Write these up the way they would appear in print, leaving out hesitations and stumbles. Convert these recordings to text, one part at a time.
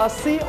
80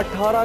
18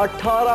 18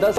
10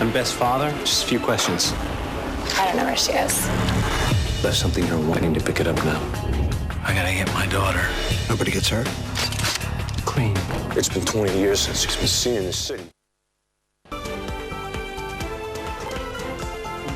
I'm best father. Just a few questions. I don't know where she is. There's something here waiting to pick it up now. I gotta get my daughter. Nobody gets hurt? Clean. It's been 20 years since she's been seen in this city.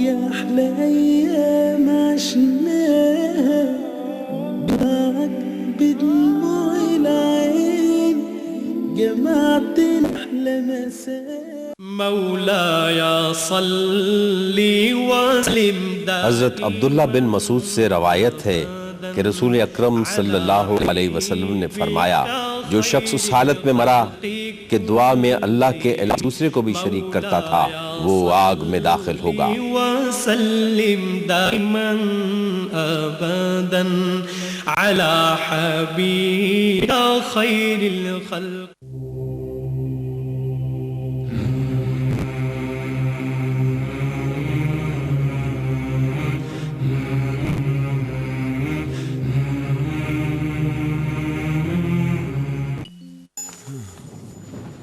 يا أحلى أيام عشناها معك بدموع العين جمعت أحلى مساء مولاي صلي وسلم حضرت عبداللہ بن مسعود سے روایت ہے کہ رسول اکرم صلی اللہ علیہ وسلم نے فرمایا جو شخص اس حالت میں مرا کہ دعا میں اللہ کے علاوہ دوسرے کو بھی شریک کرتا تھا وہ آگ میں داخل ہوگا۔ وسلم دائما ابدا على حبيبك خير الخلق۔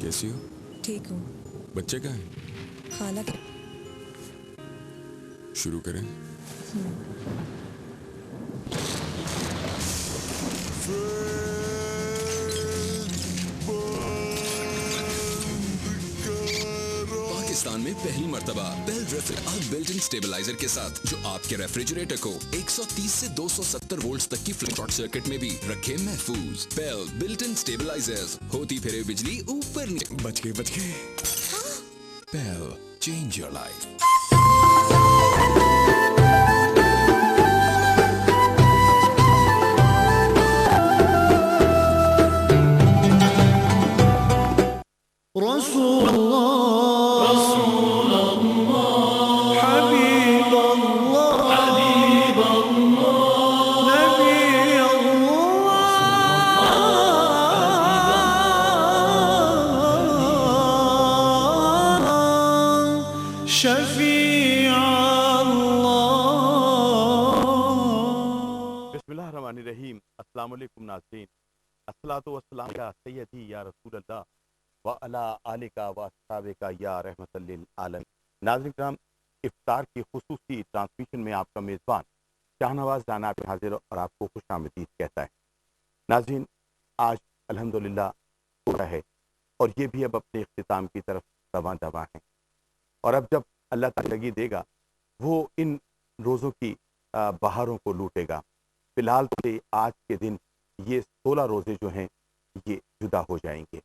کیسی ہو؟ ٹھیک ہوں۔ بچے کہاں ہیں؟ خالہ کے شروع کریں۔ پاکستان میں پہلی مرتبہ بیل ریفریجریٹر بلٹ ان سٹیبلائزر کے ساتھ جو آپ کے ریفریجریٹر کو 130 سے 270 وولٹس تک کی شارٹ سرکٹ میں بھی رکھے محفوظ۔ بیل بلٹ ان سٹیبلائزرز، ہوتی پھرے بجلی اوپر بچ گئے بچ گئے۔ بیل چینج یور لائف۔ رسول اللہ رسول اللہ حبیب اللہ حبیب اللہ نبی اللہ شفیع اللہ۔ بسم اللہ الرحمن الرحیم۔ السلام علیکم ناظرین، الصلاۃ والسلام یا سیدی یا رسول اللہ وعلی آلک واصحابک یا رحمت للعالمین۔ ناظرین کرام، افطار کی خصوصی ٹرانسمیشن میں آپ کا میزبان شاہ نواز رانا پہ حاضر اور آپ کو خوش آمدید کہتا ہے۔ ناظرین، آج الحمدللہ پورا ہے اور یہ بھی اب اپنے اختتام کی طرف رواں دواں ہے، اور اب جب اللہ تعالیٰ لگی دے گا وہ ان روزوں کی بہاروں کو لوٹے گا۔ فی الحال سے آج کے دن یہ 16 روزے جو ہیں یہ جدا ہو جائیں گے۔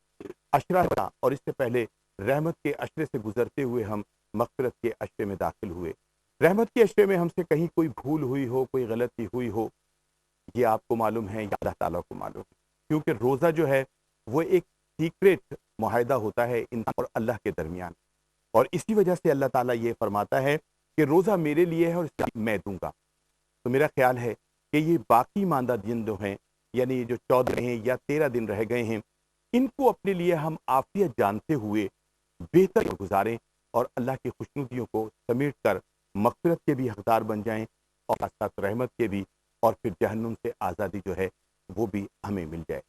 عشرہ تھا اور اس سے پہلے رحمت کے عشرے سے گزرتے ہوئے ہم مغفرت کے عشرے میں داخل ہوئے۔ رحمت کے عشرے میں ہم سے کہیں کوئی بھول ہوئی ہو، کوئی غلطی ہوئی ہو، یہ آپ کو معلوم ہے یا اللہ تعالیٰ کو معلوم ہے، کیونکہ روزہ جو ہے وہ ایک سیکریٹ معاہدہ ہوتا ہے انسان اور اللہ کے درمیان، اور اسی وجہ سے اللہ تعالیٰ یہ فرماتا ہے کہ روزہ میرے لیے ہے اور اس کا میں دوں گا۔ تو میرا خیال ہے کہ یہ باقی ماندہ دن جو ہیں، یعنی جو 14 ہیں یا 13 دن رہ گئے ہیں، ان کو اپنے لیے ہم عافیت جانتے ہوئے بہتر گزاریں اور اللہ کی خوشنودیوں کو سمیٹ کر مغفرت کے بھی حقدار بن جائیں اور ساتھ ساتھ رحمت کے بھی، اور پھر جہنم سے آزادی جو ہے وہ بھی ہمیں مل جائے۔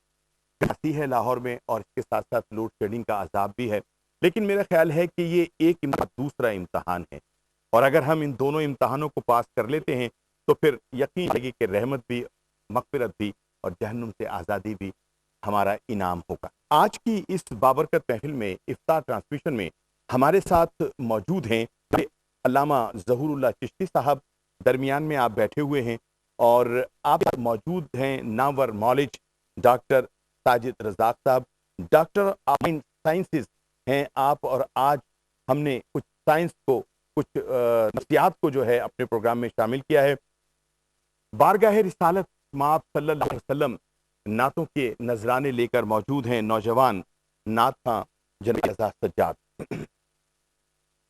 کراچی ہے لاہور میں، اور اس کے ساتھ ساتھ لوڈ شیڈنگ کا عذاب بھی ہے، لیکن میرا خیال ہے کہ یہ ایک دوسرا امتحان ہے، اور اگر ہم ان دونوں امتحانوں کو پاس کر لیتے ہیں تو پھر یقین لگے کہ رحمت بھی، مغفرت بھی اور جہنم سے آزادی بھی ہمارا انعام ہوگا۔ آج کی اس بابرکت محفل میں، افطار ٹرانسمیشن میں ہمارے ساتھ موجود ہیں علامہ ظہور اللہ چشتی صاحب، درمیان میں آپ بیٹھے ہوئے ہیں، اور آپ موجود ہیں نامور مالج ڈاکٹر ساجد رزاق صاحب، ڈاکٹر آف سائنسز ہیں آپ، اور آج ہم نے کچھ سائنس کو، کچھ نفسیات کو جو ہے اپنے پروگرام میں شامل کیا ہے۔ بارگاہ رسالت مآب صلی اللہ علیہ وسلم نعتوں کے نذرانے لے کر موجود ہیں نوجوان نعت خواں جناب رضا سجاد۔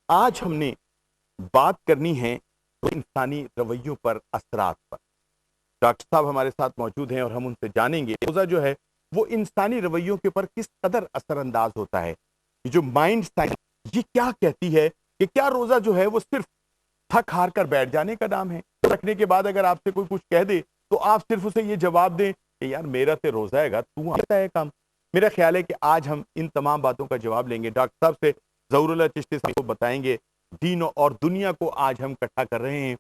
آج ہم نے بات کرنی ہے انسانی رویوں پر، اثرات پر۔ ڈاکٹر صاحب ہمارے ساتھ موجود ہیں اور ہم ان سے جانیں گے روزہ جو ہے وہ انسانی رویوں کے پر کس قدر اثر انداز ہوتا ہے۔ جو مائنڈ سائنس یہ کیا کہتی ہے کہ کیا روزہ جو ہے وہ صرف تھک ہار کر بیٹھ جانے کا نام ہے؟ رکھنے کے بعد اگر آپ سے کوئی کچھ کہہ دے تو آپ صرف اسے یہ جواب دیں کہ یار میرا تے روزہ ہے گا، تو آتا ہے کام۔ میرا خیال ہے کہ آج ہم ان تمام باتوں کا جواب لیں گے۔ ڈاکٹر صاحب سے ظہور اللہ چشتی صاحب کو بتائیں گے دین اور دنیا کو آج ہم اکٹھا کر رہے ہیں،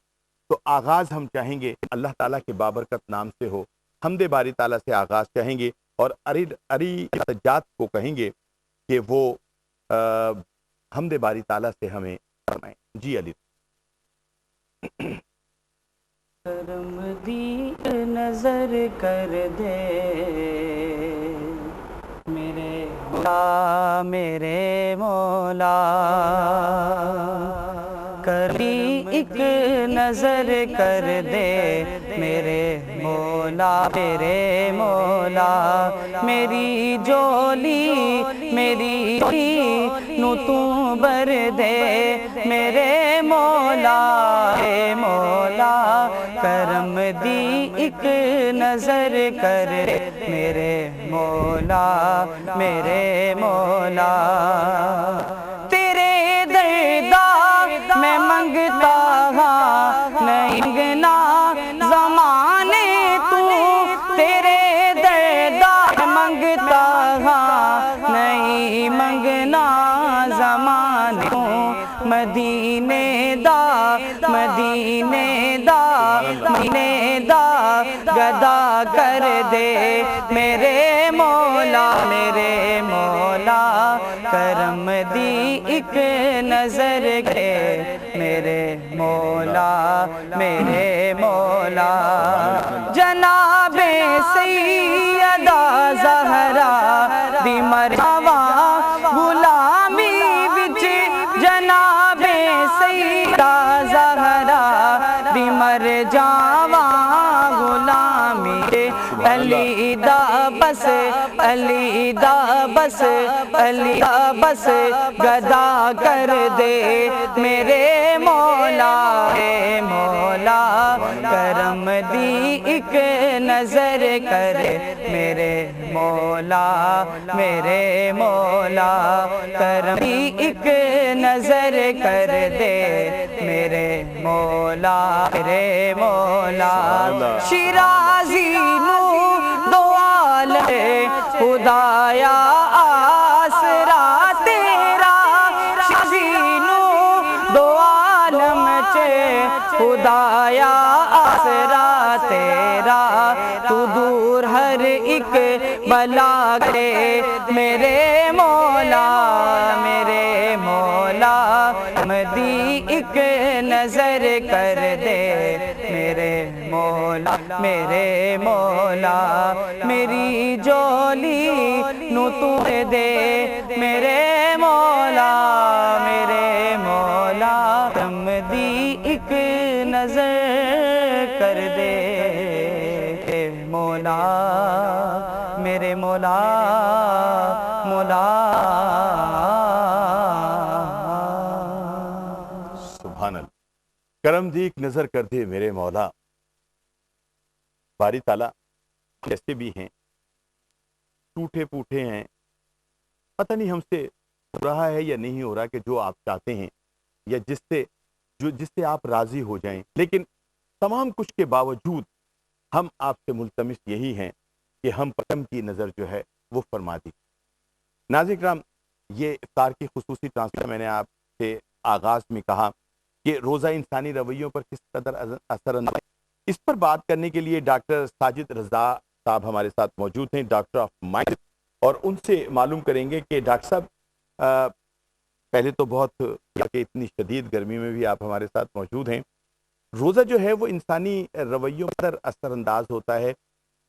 تو آغاز ہم چاہیں گے اللہ تعالیٰ کے بابرکت نام سے ہو۔ حمد باری تعالیٰ سے آغاز چاہیں گے اور اری سجاد کو کہیں گے کہ وہ حمد باری تعالیٰ سے ہمیں فرمائیں۔ جی علی کرم دی نظر کر دے میرے مولا، میرے مولا، کرم ایک نظر کر دے میرے مولا میرے مولا میری جولی میری نو تو بر دے میرے مولا اے مولا کرم دی ایک نظر کر میرے مولا میرے مولا تیرے دردا میں منگتا ہاں نہیں گنا زمانے تو تیرے دردا منگتا ہاں نہیں منگنا زمانے تو مدینے دا مدینے دا مدینے دا گدا کر دے میرے مولا کرم دی ایک نظر کے میرے مولا جناب سیدہ زہرا دی مرحبا غلامی وچ جناب سیدہ زہرا دی مر جاواں غلامی علی دا بس علی دا بس علی دا بس گدا کر دے میرے مولا کرم دی ایک نظر کر میرے مولا کرم دی ایک نظر کر دے میرے مولا شیرازی نو دعا لے خدایا آسرا تیرا شیرازی نو دو عالم چے خدایا آسرا تیرا تو دور ہر ایک بلا کے میرے مولا مدی ایک نظر کر دے میرے مولا میری جولی نو تو دے میرے مولا مدی ایک نظر کر دے مولا میرے مولا سبحان اللہ کرم دی ایک نظر کر دے میرے مولا باری تعالیٰ جیسے بھی ہیں ٹوٹے پوٹے ہیں پتہ نہیں ہم سے ہو رہا ہے یا نہیں ہو رہا کہ جو آپ چاہتے ہیں یا جس سے آپ راضی ہو جائیں لیکن تمام کچھ کے باوجود ہم آپ سے ملتمس یہی ہیں کہ ہم کرم کی نظر جو ہے وہ فرما دی ناظرین کرام یہ افطار کی خصوصی ٹرانسفر میں نے آپ سے آغاز میں کہا کہ روزہ انسانی رویوں پر کس قدر اثر انداز اس پر بات کرنے کے لیے ڈاکٹر ساجد رضا صاحب ہمارے ساتھ موجود ہیں ڈاکٹر آف مائنڈ اور ان سے معلوم کریں گے کہ ڈاکٹر صاحب پہلے تو بہت کہ اتنی شدید گرمی میں بھی آپ ہمارے ساتھ موجود ہیں روزہ جو ہے وہ انسانی رویوں پر اثر انداز ہوتا ہے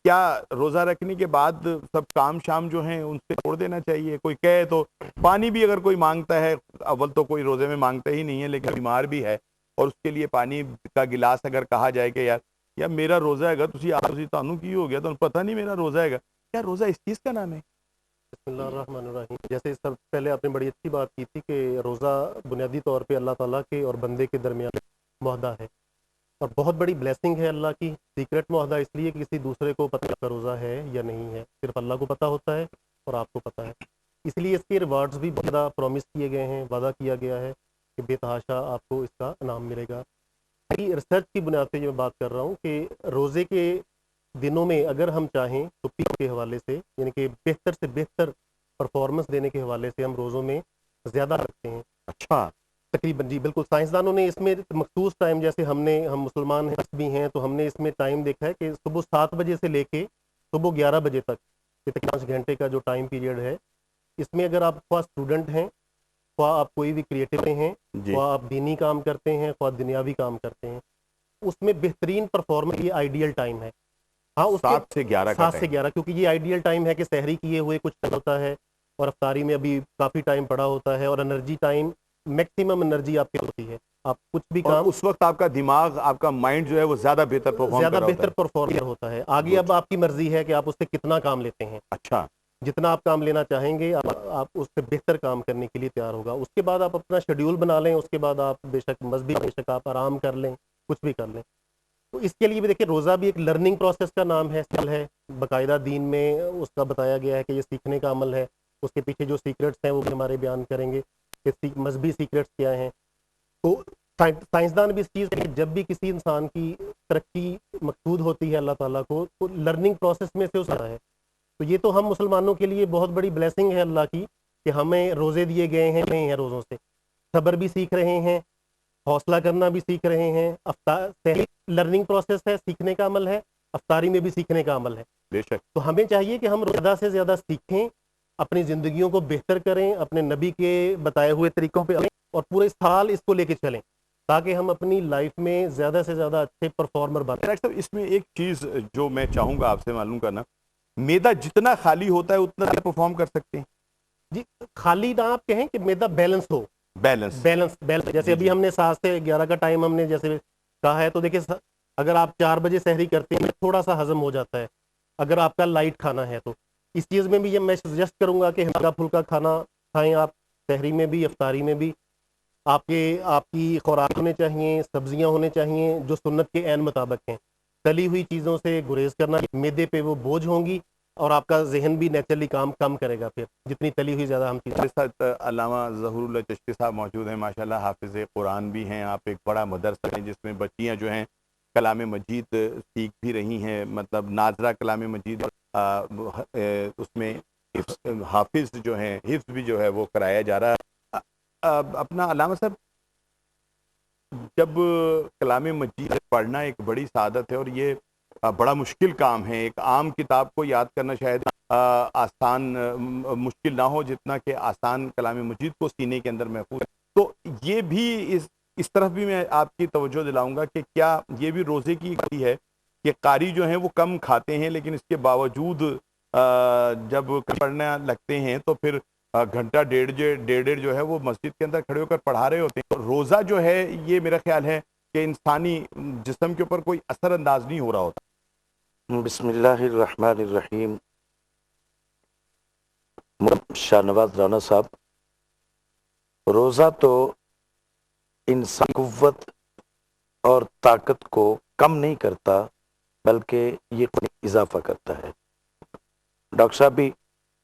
کیا روزہ رکھنے کے بعد سب کام شام جو ہیں ان سے چھوڑ دینا چاہیے کوئی کہے تو پانی بھی اگر کوئی مانگتا ہے اول تو کوئی روزے میں مانگتا ہی نہیں ہے لیکن بیمار بھی ہے اور اس کے لیے پانی کا گلاس اگر کہا جائے کہ یار میرا روزہ ہے گا تانوں کی ہو گیا تو پتہ نہیں میرا روزہ ہے گا کیا روزہ اس چیز کا نام ہے بسم اللہ الرحمن الرحیم جیسے سب پہلے آپ نے بڑی اچھی بات کی تھی کہ روزہ بنیادی طور پہ اللہ تعالیٰ کے اور بندے کے درمیان معاہدہ ہے اور بہت بڑی بلیسنگ ہے اللہ کی سیکرٹ معاہدہ اس لیے کہ کسی دوسرے کو پتہ کا روزہ ہے یا نہیں ہے صرف اللہ کو پتہ ہوتا ہے اور آپ کو پتہ ہے اس لیے اس کے ریوارڈز بھی بہت زیادہ پرومس کیے گئے ہیں وعدہ کیا گیا ہے کہ بے تحاشا آپ کو اس کا انعام ملے گا ریسرچ کی بنیاد پہ جو میں بات کر رہا ہوں کہ روزے کے دنوں میں اگر ہم چاہیں تو پیک کے حوالے سے یعنی کہ بہتر سے بہتر پرفارمنس دینے کے حوالے سے ہم روزوں میں زیادہ رکھتے ہیں اچھا تقریباً جی بالکل سائنسدانوں نے اس میں مخصوص ٹائم جیسے ہم مسلمان بھی ہیں تو ہم نے اس میں ٹائم دیکھا ہے کہ صبح 7 بجے سے لے کے صبح 11 بجے تک یہ تقریباً 5 گھنٹے کا جو ٹائم پیریڈ ہے اس میں اگر آپ خواہ اسٹوڈنٹ ہیں خواہ آپ کوئی بھی کریٹو ہیں خواہ آپ دینی کام کرتے ہیں خواہ دنیاوی کام کرتے ہیں اس میں بہترین پرفارمنس یہ آئیڈیل ٹائم ہے ہاں 7 سے 11 کیونکہ یہ آئیڈیل ٹائم ہے کہ سحری کیے ہوئے کچھ ہوتا ہے اور افطاری میں ابھی کافی ٹائم پڑا ہوتا ہے اور انرجی ٹائم میکسیمم انرجی آپ کی ہوتی ہے آپ کچھ بھی اور کام اس وقت آپ کا دماغ، آپ کا مائنڈ جو ہے وہ زیادہ بہتر پرفارم زیادہ کر رہا بہتر پرفارم ہوتا ہے. آگے اب آپ کی مرضی ہے کہ آپ اس سے کتنا کام لیتے ہیں. اچھا، جتنا آپ کام لینا چاہیں گے آپ اس سے بہتر کام کرنے کے لیے تیار ہوگا. اس کے بعد آپ اپنا شیڈیول بنا لیں، اس کے بعد آپ بے شک مذہبی، بے شک آپ آرام کر لیں، کچھ بھی کر لیں. تو اس کے لیے بھی دیکھیں روزہ بھی ایک لرننگ پروسیس کا نام ہے، سل ہے. باقاعدہ دین میں اس کا بتایا گیا ہے کہ یہ سیکھنے کا عمل ہے. اس کے پیچھے جو سیکرٹس ہیں وہ بھی ہمارے بیان کریں گے کہ مذہبی سیکرٹس کیا ہیں. تو سائنسدان بھی اس چیز کہ جب بھی کسی انسان کی ترقی مقصود ہوتی ہے اللہ تعالیٰ کو، تو لرننگ پروسیس میں سے اس کا ہے. تو یہ تو ہم مسلمانوں کے لیے بہت بڑی بلیسنگ ہے اللہ کی کہ ہمیں روزے دیے گئے ہیں روزوں سے صبر بھی سیکھ رہے ہیں، حوصلہ کرنا بھی سیکھ رہے ہیں. لرننگ پروسیس ہے، سیکھنے کا عمل ہے. افطاری میں بھی سیکھنے کا عمل ہے. بے شک. تو ہمیں چاہیے کہ ہم زیادہ سے زیادہ سیکھیں، اپنی زندگیوں کو بہتر کریں، اپنے نبی کے بتائے ہوئے طریقوں پہ اور پورے سال اس کو لے کے چلیں تاکہ ہم اپنی لائف میں زیادہ سے زیادہ اچھے پرفارمر بنیں. ڈاکٹر صاحب، اس میں ایک چیز جو میں چاہوں گا آپ سے معلوم کرنا، میدا جتنا خالی ہوتا ہے اتنا پرفارم کر سکتے ہیں؟ جی، خالی نہ آپ کہیں کہ میدا بیلنس ہو. بیلنس جیسے ابھی ہم نے 7 سے 11 کا ٹائم ہم نے جیسے کہا ہے، تو دیکھیں اگر آپ 4 بجے سحری کرتے ہیں تھوڑا سا ہضم ہو جاتا ہے اگر آپ کا لائٹ کھانا ہے. تو اس چیز میں بھی یہ میں سجیسٹ کروں گا کہ ہلکا پھلکا کھانا کھائیں آپ، سحری میں بھی افطاری میں بھی. آپ کی خوراک ہونے چاہیے، سبزیاں ہونے چاہیے جو سنت کے عین مطابق ہیں. تلی ہوئی چیزوں سے گریز کرنا، میدے پہ وہ بوجھ ہوں گی اور آپ کا ذہن بھی نیچرلی کام کم کرے گا. پھر جتنی تلی ہوئی زیادہ ہم ہمارے ساتھ علامہ ظہور اللہ چشتی صاحب موجود ہیں، ماشاءاللہ حافظ قرآن بھی ہیں. آپ ایک بڑا مدرسہ ہیں جس میں بچیاں جو ہیں کلام مجید سیکھ بھی رہی ہیں، مطلب ناظرہ کلام مجید، اس میں حافظ جو ہیں، حفظ بھی جو ہے وہ کرایا جا رہا ہے. اپنا علامہ صاحب، جب کلام مجید پڑھنا ایک بڑی سعادت ہے اور یہ بڑا مشکل کام ہے. ایک عام کتاب کو یاد کرنا شاید آسان مشکل نہ ہو جتنا کہ آسان کلام مجید کو سینے کے اندر محفوظ ہے. تو یہ بھی اس طرف بھی میں آپ کی توجہ دلاؤں گا کہ کیا یہ بھی روزے کی گھڑی ہے کہ قاری جو ہیں وہ کم کھاتے ہیں لیکن اس کے باوجود جب پڑھنے لگتے ہیں تو پھر گھنٹہ ڈیڑھ جو ہے وہ مسجد کے اندر کھڑے ہو کر پڑھا رہے ہوتے ہیں. روزہ جو ہے یہ میرا خیال ہے کہ انسانی جسم کے اوپر کوئی اثر انداز نہیں ہو رہا ہوتا. بسم اللہ الرحمن الرحیم. شاہ نواز رانا صاحب، روزہ تو انسان قوت اور طاقت کو کم نہیں کرتا بلکہ یہ اضافہ کرتا ہے. ڈاکٹر صاحب بھی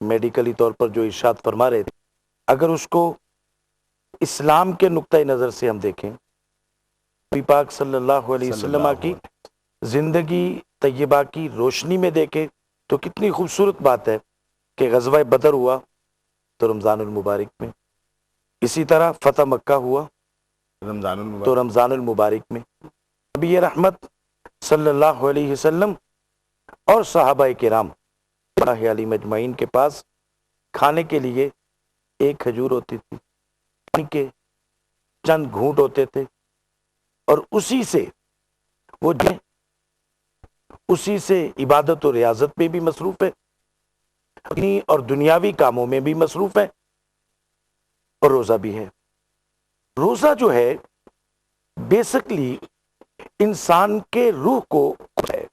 میڈیکلی طور پر جو ارشاد فرما رہے تھے، اگر اس کو اسلام کے نقطۂ نظر سے ہم دیکھیں، نبی پاک صلی اللہ علیہ وسلم کی زندگی طیبہ کی روشنی میں دیکھیں تو کتنی خوبصورت بات ہے کہ غزوہ بدر ہوا تو رمضان المبارک میں، اسی طرح فتح مکہ ہوا تو رمضان المبارک میں. نبی رحمت صلی اللہ علیہ وسلم اور صحابہ کرام علی مجمعین کے پاس کھانے کے لیے ایک کھجور ہوتی تھی، پانی کے چند گھونٹ ہوتے تھے، اور اسی سے عبادت و ریاضت میں بھی مصروف ہے اور دنیاوی کاموں میں بھی مصروف ہے، اور روزہ بھی ہے. روزہ جو ہے بیسکلی انسان کے روح کو ہے.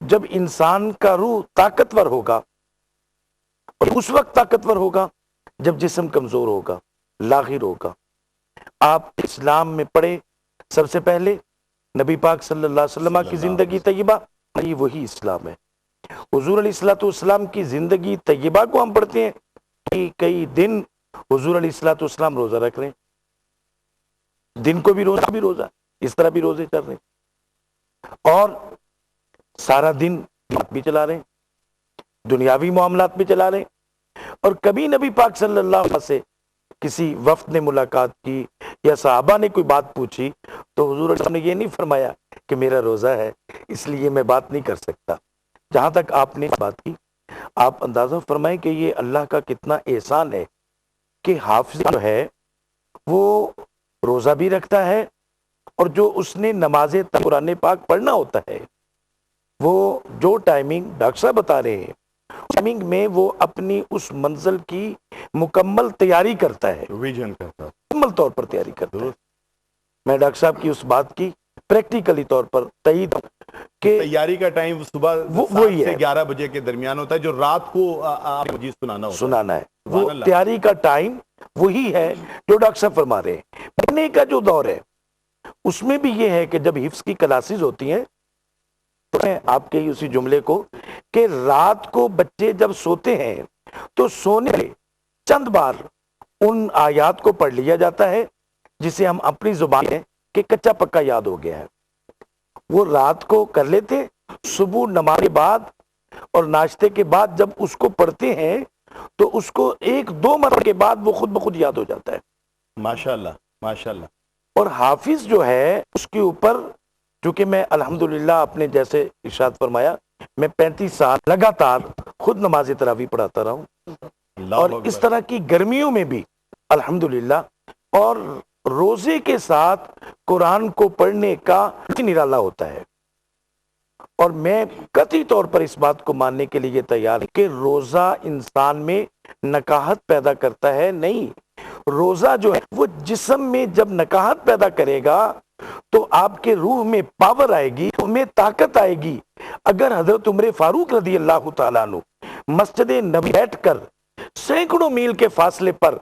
جب انسان کا روح طاقتور ہوگا، اور اس وقت طاقتور ہوگا جب جسم کمزور ہوگا، لاغر ہوگا. آپ اسلام میں پڑھیں، سب سے پہلے نبی پاک صلی اللہ علیہ وسلم کی زندگی طیبہ، یہ وہی اسلام ہے. حضور علیہ الصلوۃ والسلام کی زندگی طیبہ کو ہم پڑھتے ہیں کہ کئی دن حضور علیہ الصلوۃ والسلام روزہ رکھ رہے ہیں، دن کو بھی روزہ اس طرح بھی روزے چل رہے ہیں، اور سارا دن بھی چلا رہے ہیں، دنیاوی معاملات بھی چلا رہے ہیں. اور کبھی نبی پاک صلی اللہ علیہ وسلم سے کسی وفد نے ملاقات کی یا صحابہ نے کوئی بات پوچھی تو حضور علیہ السلام نے یہ نہیں فرمایا کہ میرا روزہ ہے اس لیے میں بات نہیں کر سکتا. جہاں تک آپ نے بات کی، آپ اندازہ فرمائیں کہ یہ اللہ کا کتنا احسان ہے کہ حافظ جو ہے وہ روزہ بھی رکھتا ہے، اور جو اس نے نماز قرآن پاک پڑھنا ہوتا ہے وہ جو ٹائمنگ ڈاکٹر صاحب بتا رہے ہیں ٹائمنگ میں وہ اپنی اس منزل کی مکمل تیاری کرتا ہے، ویژن کرتا ہے، مکمل طور پر تیاری کرتا ہے. میں ڈاکٹر صاحب کی اس بات کی پریکٹیکلی طور پر تائید کہ تیاری کا ٹائم صبح 7 سے 11 بجے کے درمیان ہوتا ہے، جو رات کو آپ مجید سنانا ہے، وہ تیاری کا ٹائم وہی ہے جو ڈاکٹر صاحب فرما رہے ہیں۔ پڑھنے کا جو دور ہے اس میں بھی یہ ہے کہ جب حفظ کی کلاسز ہوتی ہیں تو میں آپ کے اسی جملے کو کہ رات کو بچے جب سوتے ہیں تو سونے سے چند بار ان آیات کو پڑھ لیا جاتا ہے جسے ہم اپنی زبان میں کہ کچا پکا یاد ہو گیا ہے، وہ رات کو کر لیتے، صبح نماز کے بعد اور ناشتے کے بعد جب اس کو پڑھتے ہیں تو اس کو 1-2 مرتبہ کے بعد وہ خود بخود یاد ہو جاتا ہے۔ ماشاءاللہ ماشاءاللہ۔ اور حافظ جو ہے اس کے اوپر، چونکہ میں الحمدللہ اپنے جیسے ارشاد فرمایا میں 35 سال لگاتار خود نماز تراویح پڑھاتا رہا ہوں، اور اس طرح کی گرمیوں میں بھی الحمدللہ، اور روزے کے ساتھ قرآن کو پڑھنے کا نرالا ہوتا ہے۔ اور میں قطعی طور پر اس بات کو ماننے کے لیے تیار کہ روزہ انسان میں نکاحت پیدا کرتا ہے، نہیں، روزہ جو ہے وہ جسم میں جب نکاحت پیدا کرے گا تو آپ کے روح میں پاور آئے گی، روح میں طاقت آئے گی۔ اگر حضرت عمر فاروق رضی اللہ تعالیٰ عنہ مسجد نبی بیٹھ کر سینکڑوں میل کے فاصلے پر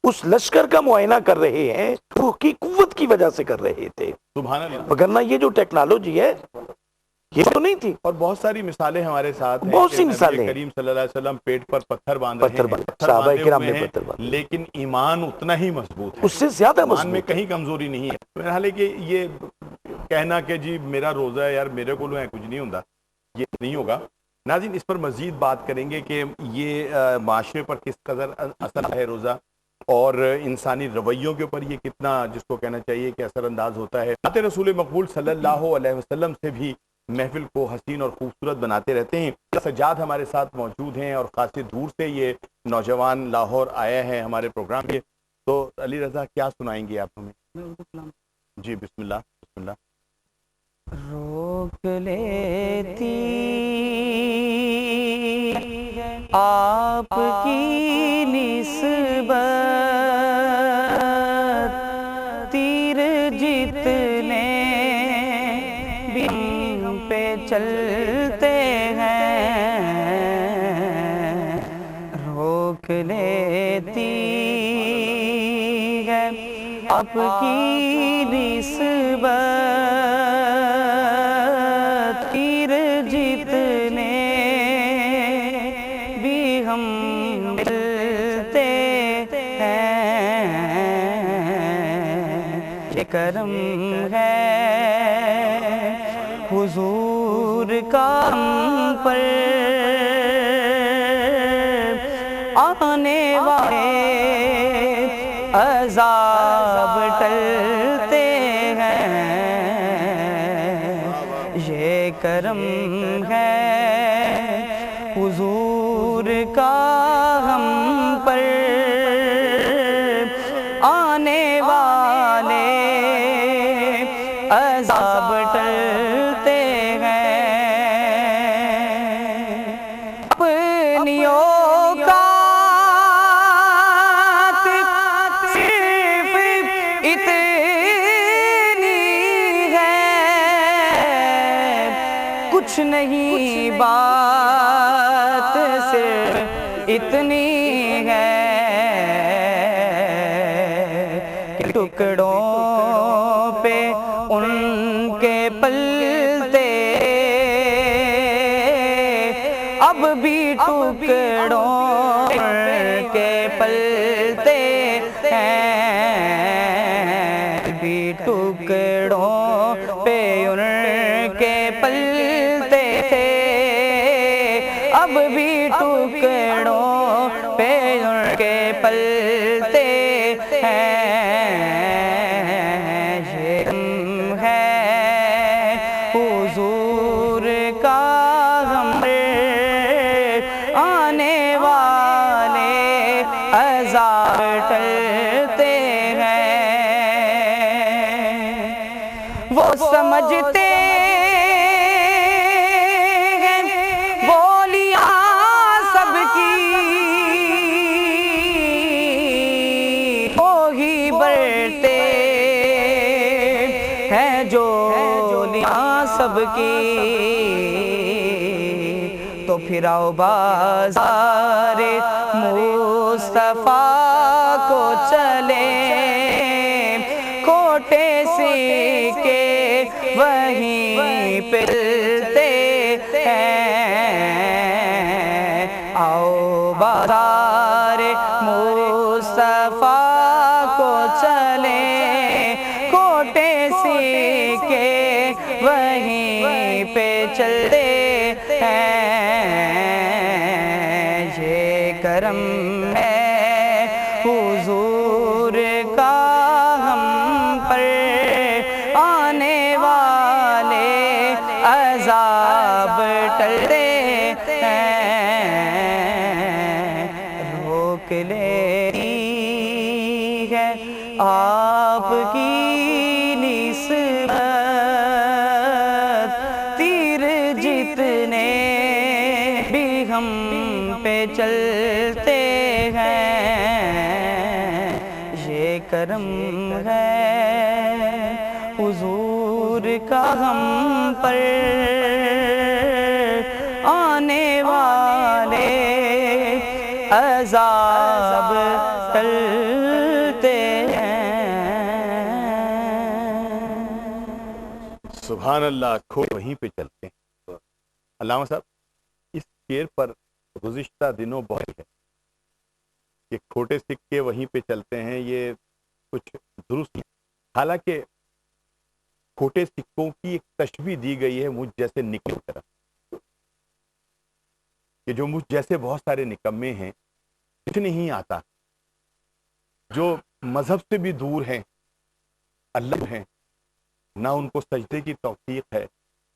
اس لشکر کا معائنہ کر رہے ہیں، روح کی قوت کی وجہ سے کر رہے تھے، سبحان اللہ، وگرنہ یہ جو ٹیکنالوجی ہے یہ تو نہیں تھی۔ اور بہت ساری مثالیں ہمارے ساتھ ہیں، بہت سی نبی مثالیں کریم صلی اللہ علیہ وسلم پیٹ پر پتھر باندھ رہے ہیں، صحابہ کرام ہوئے نے ہیں، پتھر باندھے، لیکن ایمان اتنا ہی مضبوط ہے، اس سے زیادہ ایمان میں مضبوط ہے۔ کہیں کمزوری نہیں ہے۔ بہرحال کہ یہ کہنا کہ جی میرا روزہ ہے یار میرے کو کچھ نہیں ہوتا، یہ نہیں ہوگا۔ ناظرین اس پر مزید بات کریں گے کہ یہ معاشرے پر کس قدر اثر ہے روزہ، اور انسانی رویوں کے اوپر یہ کتنا جس کو کہنا چاہیے کہ اثر انداز ہوتا ہے۔ نعت رسول مقبول صلی اللہ علیہ وسلم سے بھی محفل کو حسین اور خوبصورت بناتے رہتے ہیں۔ سجاد ہمارے ساتھ موجود ہیں اور خاصی دور سے یہ نوجوان لاہور آئے ہیں ہمارے پروگرام کے، تو علی رضا کیا سنائیں گے آپ ہمیں؟ جی بسم اللہ بسم اللہ۔ روک لیتی آپ کی نسبت تیر جتنے بھی ہم پہ چلتے ہیں، روک لیتی ہے آپ کی نسبت تیر جتنے بھی ہم ملتے ہیں، یہ کرم ہے حضور کا ہم پر، آنے والے عذاب ٹلتے ہیں، یہ کرم ہے حضور کا ہم پر، آنے والے عذاب ٹلتے ہیں، اپنی اوقات صرف اتنی ہے، کچھ نہیں بات صرف اتنی ہے کہ ٹکڑوں پہ ان کے پلتے اب بھی ٹکڑوں کے پلتے ہیں، بھی ٹکڑوں پہ ان کے پلتے تھے، اب بھی ٹکڑوں پہ ان کے پلتے ہیں، یہ ہم ہے حضور کا ہم آنے والے عذاب ٹلتے ہیں، وہ سمجھتے ہیں بولیاں سب کی وہی برتے سب کی تو پھر آؤ بازار مصطفیٰ کو چلے کھوٹے سکے وہیں پلتے ہیں آؤ بازار مصطفیٰ کو چلے کھوٹے سکے وہیں پہ چلتے ہیں یہ کرم ہے حضور کا ہم پر آنے والے عذاب ٹلتے ہیں روک لیتی ہے آپ کی نسبت تیر جتنے بھی ہم پہ چلتے ہیں یہ کرم ہے حضور کا ہم پر آنے والے عذاب ٹلتے ہیں سبحان اللہ کھوٹ وہیں پہ چلتے ہیں علامہ صاحب اس شعر پر گزشتہ دنوں بہت ہے کہ کھوٹے سکے وہیں پہ چلتے ہیں یہ کچھ درست نہیں حالانکہ کھوٹے سکوں کی ایک تشبیہ دی گئی ہے مجھ جیسے نکلے طرف کہ جو مجھ جیسے بہت سارے نکمے ہیں کچھ نہیں آتا جو مذہب سے بھی دور ہیں اللہ ہیں نہ ان کو سجدے کی توفیق ہے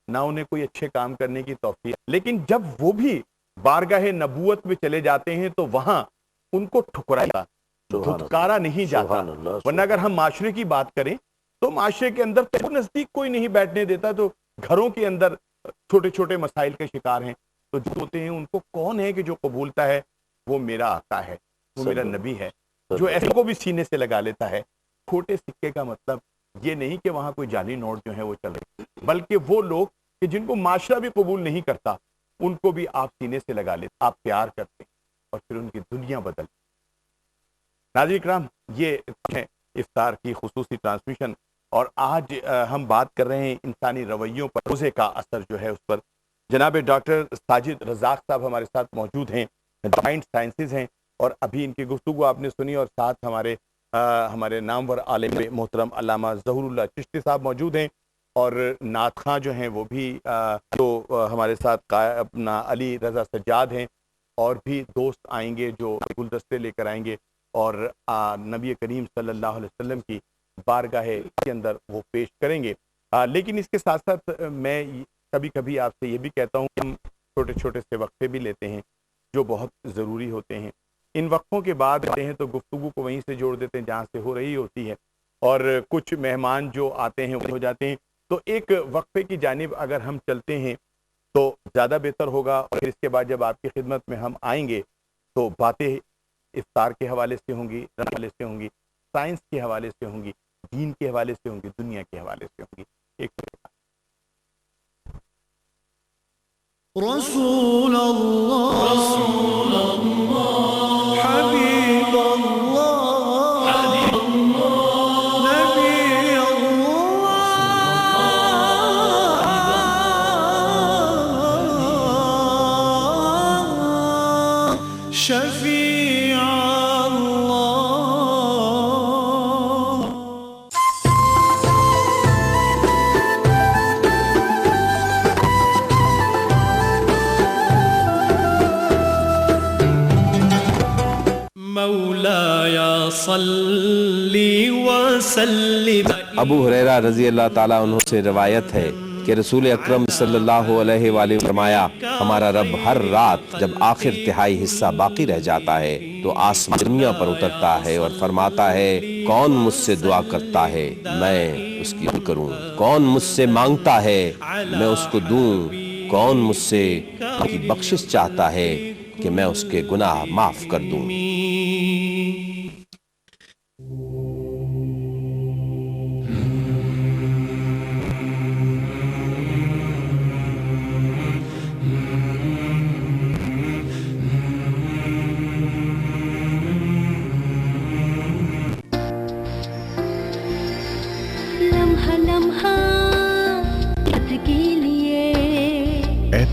نہ انہیں کوئی اچھے کام کرنے کی توفیق لیکن جب وہ بھی بارگاہ نبوت میں چلے جاتے ہیں تو وہاں ان کو ٹھکرایا دھتکارا نہیں جاتا ورنہ اگر ہم معاشرے کی بات کریں تو معاشرے کے اندر تو نزدیک کوئی نہیں بیٹھنے دیتا تو گھروں کے اندر چھوٹے چھوٹے مسائل کے شکار ہیں تو جو ہوتے ہیں ان کو کون ہے کہ جو قبولتا ہے وہ میرا آقا ہے وہ میرا نبی ہے جو ایسے کو بھی سینے سے لگا لیتا ہے کھوٹے سکے کا مطلب یہ نہیں کہ وہاں کوئی جعلی نوٹ جو ہے وہ چل رہے بلکہ وہ لوگ کہ جن کو معاشرہ بھی قبول نہیں کرتا ان کو بھی آپ سینے سے لگا لیتے آپ پیار کرتے ہیں اور پھر ان کی دنیا بدل ناظرین اکرام یہ ہے افطار کی خصوصی ٹرانسمیشن اور آج ہم بات کر رہے ہیں انسانی رویوں پر روزے کا اثر جو ہے اس پر جناب ڈاکٹر ساجد رزاق صاحب ہمارے ساتھ موجود ہیں جوائنٹ سائنسز ہیں اور ابھی ان کی گفتگو آپ نے سنی اور ساتھ ہمارے نامور عالم محترم علامہ ظہور اللہ چشتی صاحب موجود ہیں اور نعت خواں جو ہیں وہ بھی جو ہمارے ساتھ اپنا علی رضا سجاد ہیں اور بھی دوست آئیں گے جو گلدستے لے کر آئیں گے اور نبی کریم صلی اللہ علیہ وسلم کی بارگاہ کے اندر وہ پیش کریں گے لیکن اس کے ساتھ ساتھ میں کبھی کبھی آپ سے یہ بھی کہتا ہوں کہ ہم چھوٹے چھوٹے سے وقفے بھی لیتے ہیں جو بہت ضروری ہوتے ہیں ان وقفوں کے بعد آتے ہیں تو گفتگو کو وہیں سے جوڑ دیتے ہیں جہاں سے ہو رہی ہوتی ہے اور کچھ مہمان جو آتے ہیں وہ ہو جاتے ہیں تو ایک وقفے کی جانب اگر ہم چلتے ہیں تو زیادہ بہتر ہوگا اور اس کے بعد جب آپ کی خدمت میں ہم آئیں گے تو باتیں افطار کے حوالے سے ہوں گی حوالے سے ہوں گی سائنس کے حوالے سے ہوں گی دین کے حوالے سے ہوں گی دنیا کے حوالے سے ہوں گی ایک رسول اللہ حبیب اللہ نبی اللہ شفیع ابو ہریرہ رضی اللہ تعالیٰ عنہ سے روایت ہے کہ رسول اکرم صلی اللہ علیہ وآلہ وسلم فرمایا ہمارا رب ہر رات جب آخر تہائی حصہ باقی رہ جاتا ہے تو آسمان دنیا پر اترتا ہے اور فرماتا ہے کون مجھ سے دعا کرتا ہے میں اس کی قبول کروں، کون مجھ سے مانگتا ہے میں اس کو دوں، کون مجھ سے کی بخشش چاہتا ہے کہ میں اس کے گناہ معاف کر دوں۔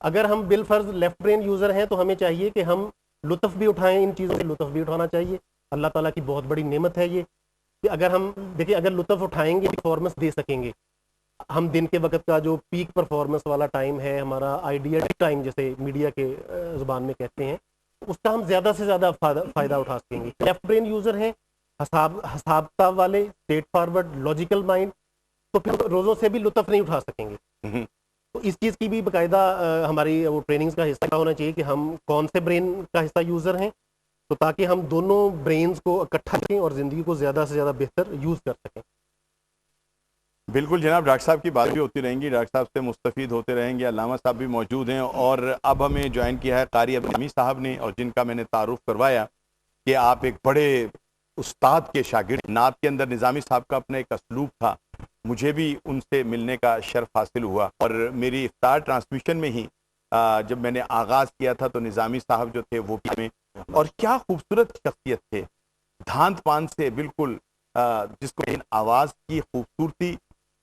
اگر ہم بالفرض لیفٹ برین یوزر ہیں تو ہمیں چاہیے کہ ہم لطف بھی اٹھائیں، ان چیزوں سے لطف بھی اٹھانا چاہیے. اللہ تعالیٰ کی بہت بڑی نعمت ہے یہ کہ اگر ہم دیکھیں اگر لطف اٹھائیں گے پرفارمنس دے سکیں گے. ہم دن کے وقت کا جو پیک پرفارمنس والا ٹائم ہے ہمارا آئیڈیا ٹائم جیسے میڈیا کے زبان میں کہتے ہیں، اس کا ہم زیادہ سے زیادہ فائدہ اٹھا سکیں گے. لیفٹ برین یوزر ہیں، حسابتا والے، اسٹیٹ فارورڈ، لاجیکل مائنڈ، تو پھر روزوں سے بھی لطف نہیں اٹھا سکیں گے. تو اس چیز کی بھی باقاعدہ ہماری وہ ٹریننگز کا حصہ ہونا چاہیے کہ ہم کون سے برین کا حصہ یوزر ہیں، تو تاکہ ہم دونوں برینز کو اکٹھا کریں اور زندگی کو زیادہ سے زیادہ بہتر یوز کر سکیں. بالکل جناب، ڈاکٹر صاحب کی بات بھی ہوتی رہیں گی، ڈاکٹر صاحب سے مستفید ہوتے رہیں گے. علامہ صاحب بھی موجود ہیں اور اب ہمیں جوائن کیا ہے قاری عبدالحمید صاحب نے، اور جن کا میں نے تعارف کروایا کہ آپ ایک بڑے استاد کے شاگرد. نعت کے اندر نظامی صاحب کا اپنا ایک اسلوب تھا، مجھے بھی ان سے ملنے کا شرف حاصل ہوا، اور میری افطار ٹرانسمیشن میں ہی جب میں نے آغاز کیا تھا تو نظامی صاحب جو تھے وہ بھی میں، اور کیا خوبصورت شخصیت تھے، دھانت پان سے بالکل جس کو آواز کی خوبصورتی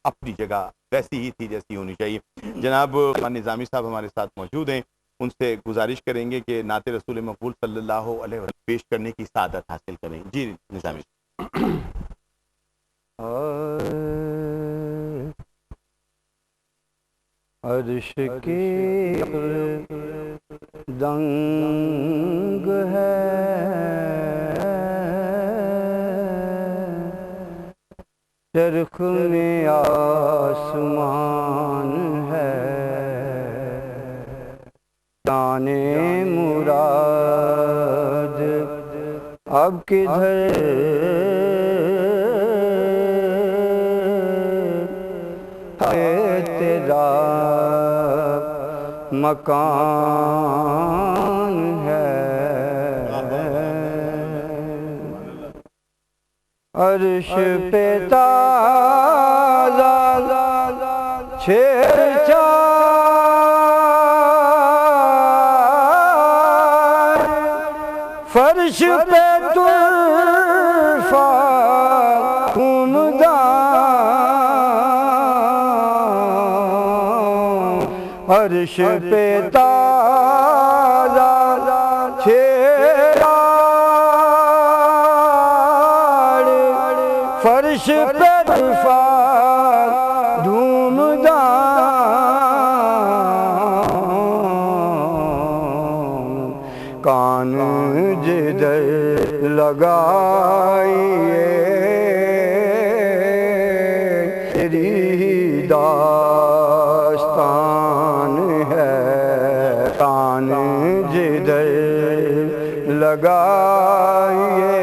اپنی جگہ ویسی ہی تھی جیسی ہونی چاہیے. جناب نظامی صاحب ہمارے ساتھ موجود ہیں، ان سے گزارش کریں گے کہ نعت رسول مقبول صلی اللہ علیہ وسلم پیش کرنے کی سعادت حاصل کریں. جی نظامی صاحب. عرش کی دنگ ہے چرخ میں آسمان ہے، جانے مراد اب کدھر ہے تیرا مکان ہے. عرش پہ تازہ چھیڑ چھاڑ، فرش پہ طرفہ خمدان، عرش پہ تازہ چھیڑ، فرش پہ طرفہ دھوم دان، کان جدھر لگائیے تیری داستان ہے، کان جدھر لگائیے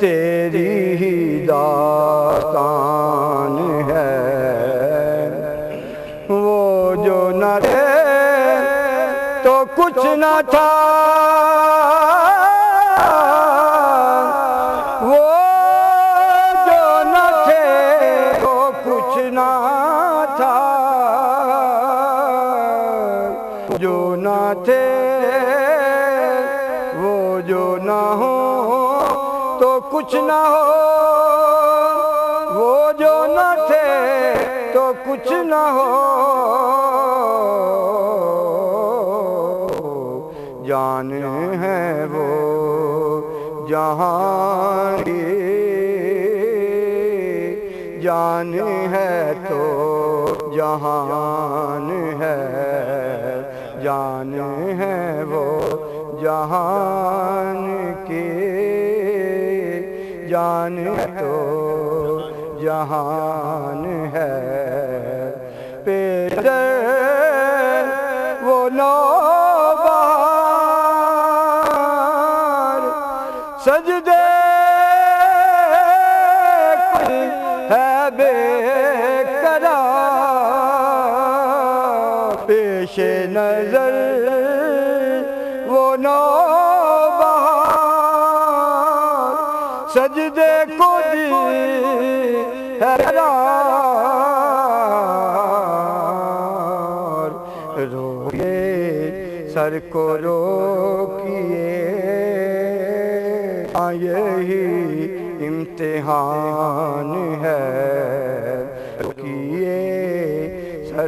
تیری ہی داستان ہے. وہ جو نہ تھے تو کچھ نہ تھا، وہ جو نہ تھے تو کچھ نہ تھا، جو نہ تھے وہ جو نہ ہو تو کچھ نہ ہو، وہ جو نہ تھے تو کچھ نہ ہو. جان ہے وہ جہاں کی، جان ہے تو جہان ہے، جان ہے وہ جہان کی، جان تو جہان ہے. پیش وہ نوبہار سجدے ہے بے قرار، پیش نظر وہ نوبہار سجدے کو دی ہے قرار، روئے سر کو روکیے یہی امتحان ہے، روکیے سر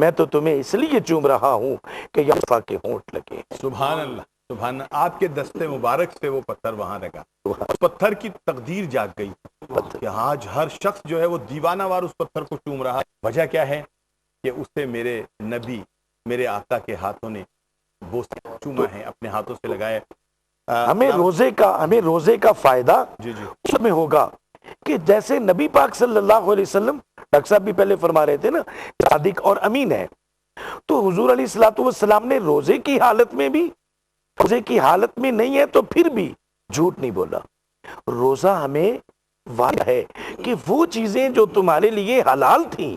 میں تو تمہیں اس لیے چوم رہا ہوں کہ یوسف کے ہونٹ لگے. سبحان اللہ سبحان اللہ. آپ کے دستے مبارک سے وہ پتھر وہاں لگا. اس پتھر کی تقدیر جاگ گئی کہ آج ہر شخص جو ہے وہ دیوانہ وار اس پتھر کو چوم رہا. وجہ کیا ہے کہ اسے میرے نبی میرے آقا کے ہاتھوں نے وہ چوما ہے, اپنے ہاتھوں سے لگایا. ہمیں روزے کا فائدہ اس میں ہوگا کہ جیسے نبی پاک صلی اللہ علیہ وسلم, ڈاکٹر صاحب بھی پہلے فرما رہے تھے نا, صادق اور امین ہے, تو حضور علیہ الصلوۃ والسلام نے روزے کی حالت میں نہیں ہے تو پھر بھی جھوٹ نہیں بولا. روزہ ہمیں وعدہ ہے کہ وہ چیزیں جو تمہارے لیے حلال تھیں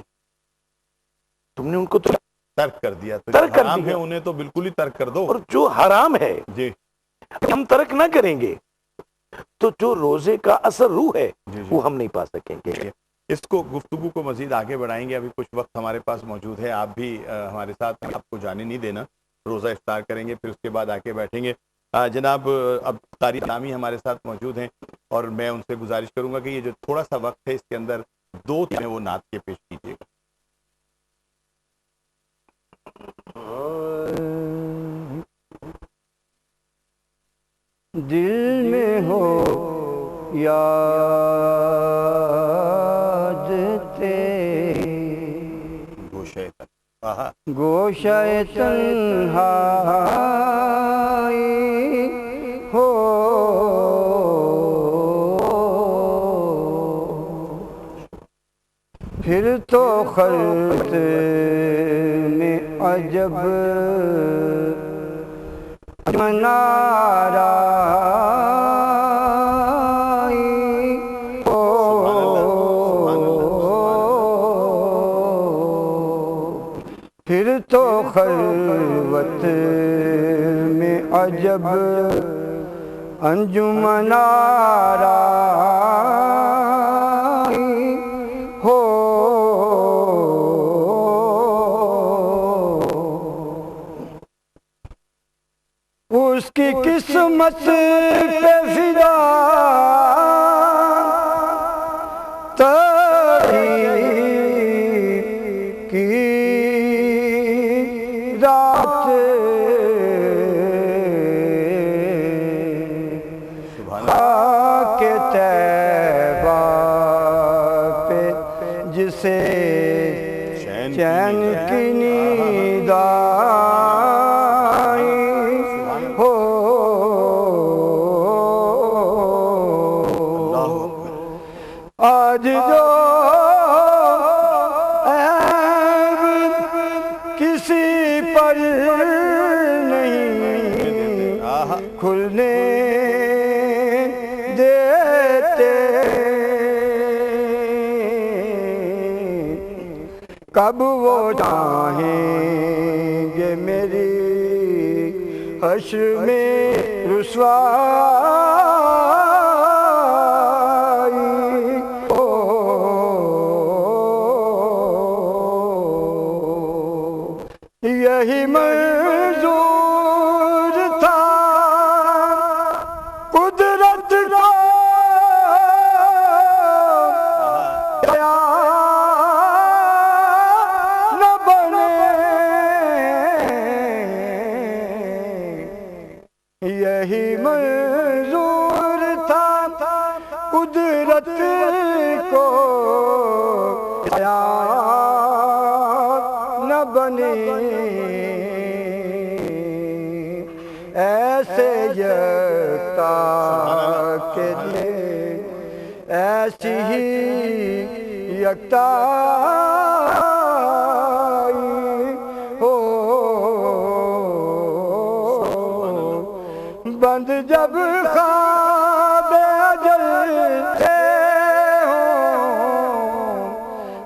تم نے ان کو ترک کر دیا, حرام ہے انہیں تو بالکل ہی ترک کر دو, اور جو حرام ہے جی ہم ترک نہ کریں گے تو جو روزے کا اثر روح ہے وہ ہم نہیں پا سکیں گے. اس کو گفتگو کو مزید آگے بڑھائیں گے. ابھی کچھ وقت ہمارے پاس موجود ہے, آپ بھی ہمارے ساتھ, آپ کو جانے نہیں دینا. روزہ افطار کریں گے, پھر اس کے بعد آ کے بیٹھیں گے. جناب اب قاری نامی ہمارے ساتھ موجود ہیں اور میں ان سے گزارش کروں گا کہ یہ جو تھوڑا سا وقت ہے اس کے اندر 2 وہ نعت کے پیش کیجیے گا. دل میں ہو یاد تیری گوشہ تنہائی ہو, پھر تو خلط میں عجب منارا پھر تو خلوت میں عجب انجمن آرائی ہو. اس کی قسمت پہ فدا چین کی نیند آئی ہو. آج جو عیب کسی پر نہیں کھلنے دیتے, کب وہ چاہیں گے میری حشر میں رسوائی ہو. یہی منظور تھا قدرت کا یہی منظور تھا قدرت کو نہ بنے, ایسے یکتا کے لیے ایسی ہی یکتا بند جب خواب اجل سے ہوں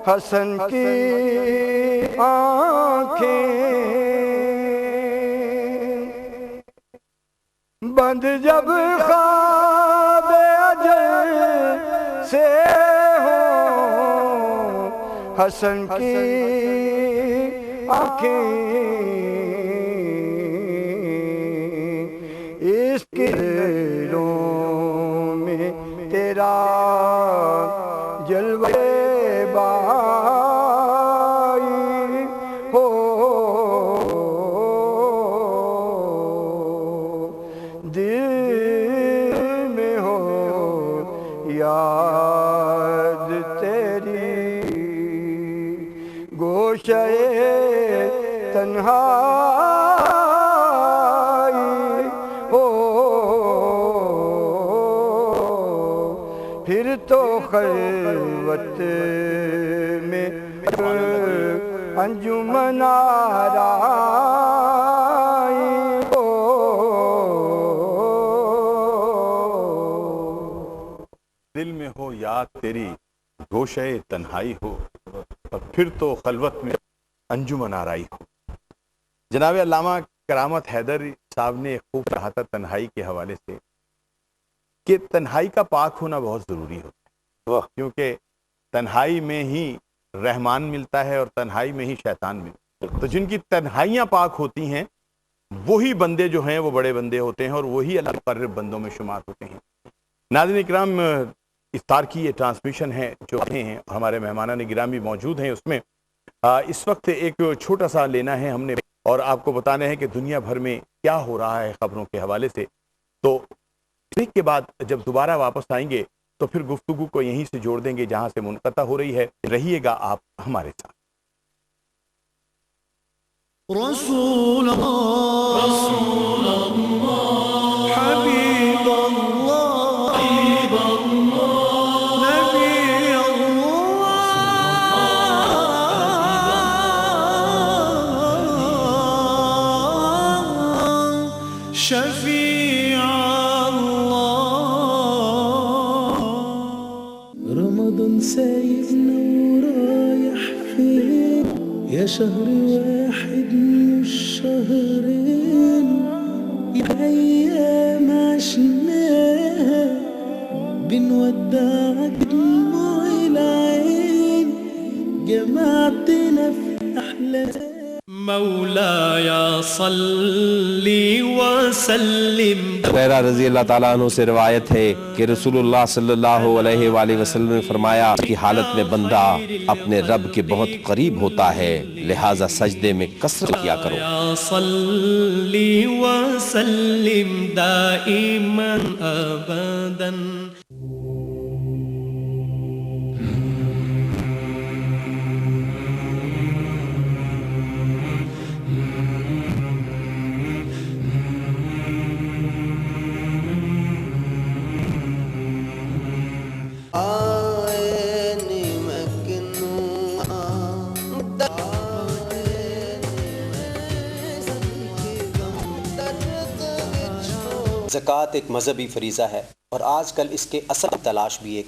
حسن کی آنکھیں, بند جب خواب اجل سے ہوں حسن کی آنکھیں, اس کے دلوں میں تیرا جلوے بائی ہو. تنہائی ہو پھر تو خلوت میں انجمن آرائی ہو. دل میں ہو یاد تیری گوشے تنہائی ہو اور پھر تو خلوت میں انجمن آرائی ہو. جناب علامہ کرامت حیدر صاحب نے خوب کہا تھا تنہائی کے حوالے سے کہ تنہائی کا پاک ہونا بہت ضروری ہوتا ہے، کیونکہ تنہائی میں ہی رحمان ملتا ہے اور تنہائی میں ہی شیطان ملتا ہے. تو جن کی تنہائیاں پاک ہوتی ہیں وہی بندے جو ہیں وہ بڑے بندے ہوتے ہیں اور وہی اللہ مقرب بندوں میں شمار ہوتے ہیں. ناظرین اکرام، افطار کی یہ ٹرانسمیشن ہے جو ہیں ہمارے مہمانان گرامی موجود ہیں، اس میں اس وقت ایک چھوٹا سا لینا ہے ہم نے اور آپ کو بتانا ہے کہ دنیا بھر میں کیا ہو رہا ہے خبروں کے حوالے سے. تو بریک کے بعد جب دوبارہ واپس آئیں گے تو پھر گفتگو کو یہیں سے جوڑ دیں گے جہاں سے منقطع ہو رہی ہے. رہیے گا آپ ہمارے ساتھ. رسول اللہ رسول اللہ حبیب اللہ حبیب اللہ نبی اللہ شفیع اللہ. رمضان سايبنا ورايح فين يا شهر واحد من الشهرين، يا أيام عشناها بنودعك دموع العين، جمعتنا في أحلى مولاي صل وسلم. ہریرہ رضی اللہ تعالیٰ عنہ سے روایت ہے کہ رسول اللہ صلی اللہ علیہ وآلہ وسلم نے فرمایا کہ حالت میں بندہ اپنے رب کے بہت قریب ہوتا ہے، لہٰذا سجدے میں کثرت کیا کرو. صلی وسلم دائما ابدا. زکوٰۃ ایک مذہبی فریضہ ہے اور آج کل اس کے اصل تلاش بھی ایک